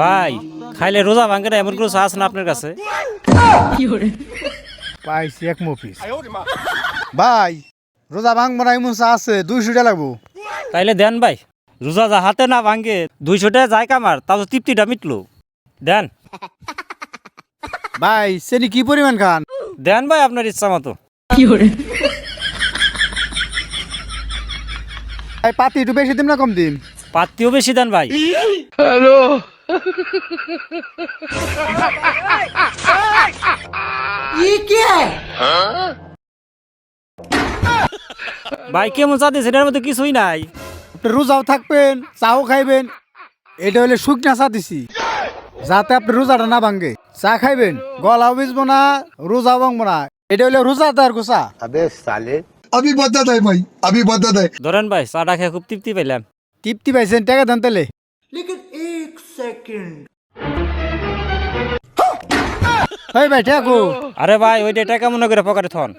ভাই খাইলে রোজা ভাঙে না এমন কোনো চা আছে না আপনার কাছে? পাইছি এক মফিস ভাই রোজা ভাঙবো না এমন চা আছে 200 টাকা লাগবো। তাইলে দেন ভাই, রোজা যা হাতে না ভাঙে 200 টাকা যায় কামার, তাও তো তৃপ্তিটা মিটলো। দেন ভাই সেনি কি পরিমাণ খান? দেন ভাই আপনার ইচ্ছা মতো। ভাই পাতি একটু বেশি দিন না কম দিন? পাত্তিও বেশি দেন ভাই। ভাই কেমন চা দিয়েছেন, এর মধ্যে কিছুই নাই। আপনি রোজাও থাকবেন চাও খাইবেন, এটা হলে শুকনা চা দিছি যাতে আপনি রোজাটা না ভাঙ্গে। চা খাইবেন গলাও বেচবো না রোজাও ভাঙবো না, এটা হলে রোজা তার গোসা। अभी बदत है भाई, अभी बदत है। ধরেন ভাই চাটা খেয়ে খুব তৃপ্তি পেলাম। তৃপ্তি পাইছেন টাকা দেন তাহলে। ভাই ভাই ঠেকো। আরে ভাই ওইটা টাকা মনে করে পকেটে থন।